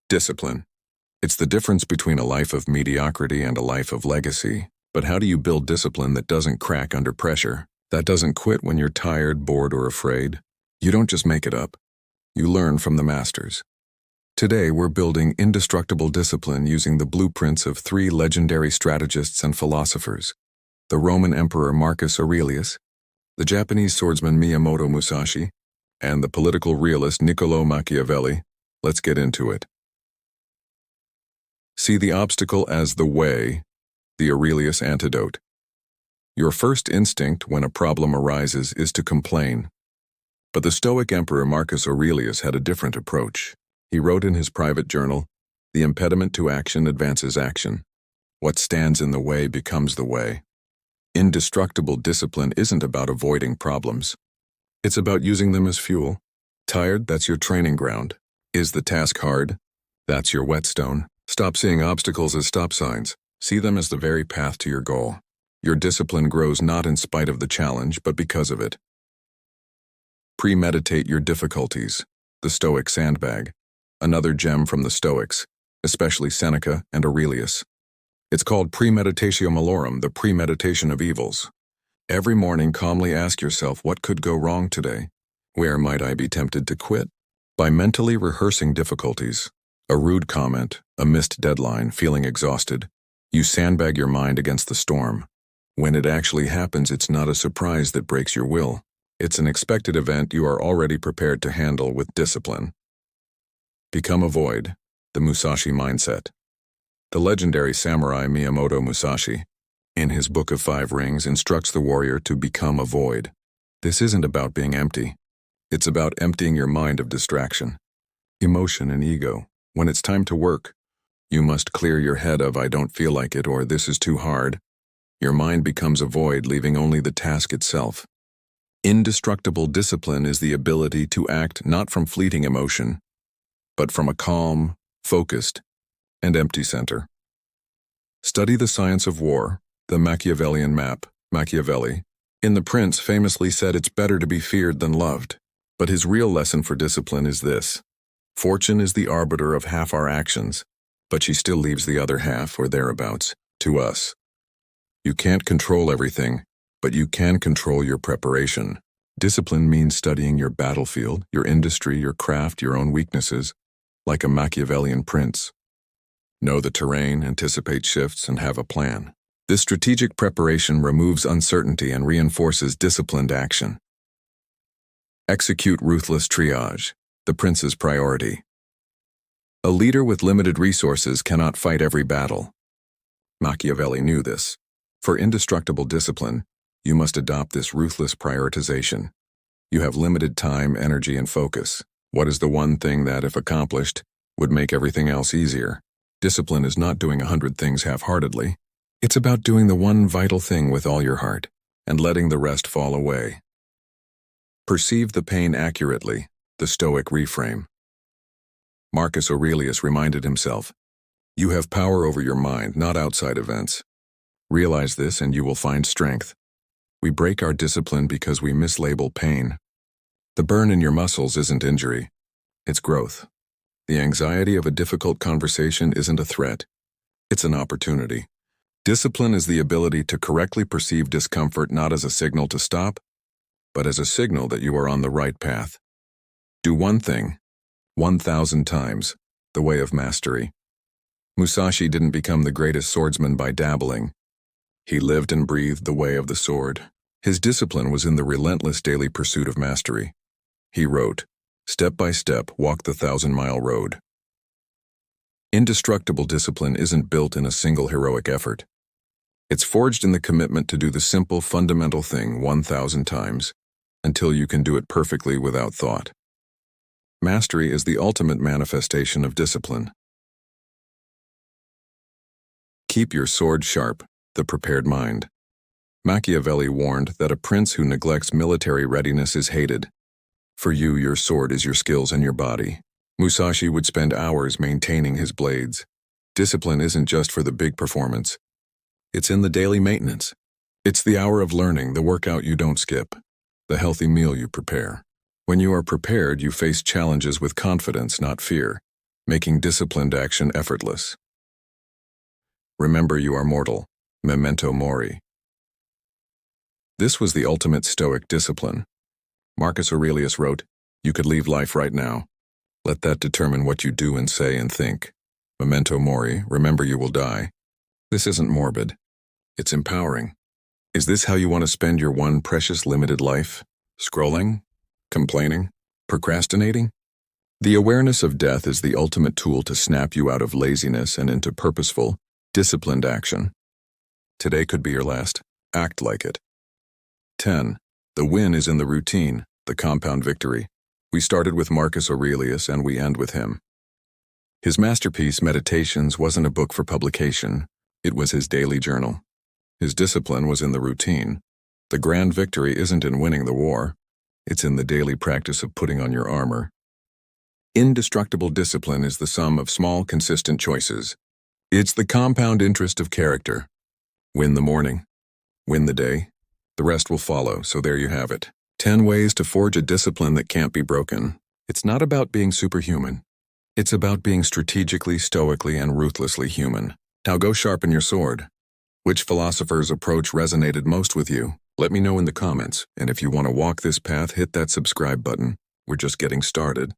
Discipline. It's the difference between a life of mediocrity and a life of legacy. But how do you build discipline that doesn't crack under pressure, that doesn't quit when you're tired, bored, or afraid? You don't just make it up. You learn from the masters. Today, we're building indestructible discipline using the blueprints of three legendary strategists and philosophers: the Roman Emperor Marcus Aurelius, the Japanese swordsman Miyamoto Musashi, and the political realist Niccolò Machiavelli. Let's get into it. See the obstacle as the way, the Aurelius antidote. Your first instinct when a problem arises is to complain. But the Stoic Emperor Marcus Aurelius had a different approach. He wrote in his private journal, "The impediment to action advances action. What stands in the way becomes the way." Indestructible discipline isn't about avoiding problems. It's about using them as fuel. Tired? That's your training ground. Is the task hard? That's your whetstone. Stop seeing obstacles as stop signs. See them as the very path to your goal. Your discipline grows not in spite of the challenge, but because of it. Premeditate your difficulties. The Stoic sandbag. Another gem from the Stoics, especially Seneca and Aurelius. It's called premeditatio malorum, the premeditation of evils. Every morning calmly ask yourself, what could go wrong today? Where might I be tempted to quit? By mentally rehearsing difficulties, a rude comment, a missed deadline, feeling exhausted, you sandbag your mind against the storm. When it actually happens, it's not a surprise that breaks your will. It's an expected event you are already prepared to handle with discipline. Become a void, the Musashi mindset. The legendary samurai Miyamoto Musashi, in his Book of Five Rings, instructs the warrior to become a void. This isn't about being empty. It's about emptying your mind of distraction, emotion, and ego. When it's time to work, you must clear your head of "I don't feel like it" or "this is too hard." Your mind becomes a void, leaving only the task itself. Indestructible discipline is the ability to act not from fleeting emotion, but from a calm, focused, and empty center. Study the science of war, the Machiavellian map. Machiavelli, in The Prince, famously said it's better to be feared than loved. But his real lesson for discipline is this: fortune is the arbiter of half our actions, but she still leaves the other half, or thereabouts, to us. You can't control everything, but you can control your preparation. Discipline means studying your battlefield, your industry, your craft, your own weaknesses, like a Machiavellian prince. Know the terrain, anticipate shifts, and have a plan. This strategic preparation removes uncertainty and reinforces disciplined action. Execute ruthless triage, the prince's priority. A leader with limited resources cannot fight every battle. Machiavelli knew this. For indestructible discipline, you must adopt this ruthless prioritization. You have limited time, energy, and focus. What is the one thing that, if accomplished, would make everything else easier? Discipline is not doing 100 things half-heartedly. It's about doing the one vital thing with all your heart, and letting the rest fall away. Perceive the pain accurately, the Stoic reframe. Marcus Aurelius reminded himself, "You have power over your mind, not outside events. Realize this and you will find strength." We break our discipline because we mislabel pain. The burn in your muscles isn't injury, it's growth. The anxiety of a difficult conversation isn't a threat, it's an opportunity. Discipline is the ability to correctly perceive discomfort not as a signal to stop, but as a signal that you are on the right path. Do one thing, 1,000 times, the way of mastery. Musashi didn't become the greatest swordsman by dabbling. He lived and breathed the way of the sword. His discipline was in the relentless daily pursuit of mastery. He wrote, "Step by step, walk the 1,000-mile road." Indestructible discipline isn't built in a single heroic effort. It's forged in the commitment to do the simple, fundamental thing 1,000 times, until you can do it perfectly without thought. Mastery is the ultimate manifestation of discipline. Keep your sword sharp, the prepared mind. Machiavelli warned that a prince who neglects military readiness is hated. For you, your sword is your skills and your body. Musashi would spend hours maintaining his blades. Discipline isn't just for the big performance. It's in the daily maintenance. It's the hour of learning, the workout you don't skip, the healthy meal you prepare. When you are prepared, you face challenges with confidence, not fear. making disciplined action effortless. Remember you are mortal, memento mori. This was the ultimate Stoic discipline. Marcus Aurelius wrote, "You could leave life right now. Let that determine what you do and say and think. Memento mori, remember you will die." This isn't morbid. It's empowering. Is this how you want to spend your one precious limited life? Scrolling? Complaining? Procrastinating? The awareness of death is the ultimate tool to snap you out of laziness and into purposeful, disciplined action. Today could be your last. Act like it. 10. The win is in the routine, the compound victory. We started with Marcus Aurelius and we end with him. His masterpiece, Meditations, wasn't a book for publication. It was his daily journal. His discipline was in the routine. The grand victory isn't in winning the war. It's in the daily practice of putting on your armor. Indestructible discipline is the sum of small, consistent choices. It's the compound interest of character. Win the morning. Win the day. The rest will follow, so there you have it. 10 ways to forge a discipline that can't be broken. It's not about being superhuman. It's about being strategically, stoically, and ruthlessly human. Now go sharpen your sword. Which philosopher's approach resonated most with you? Let me know in the comments, and if you want to walk this path, hit that subscribe button. We're just getting started.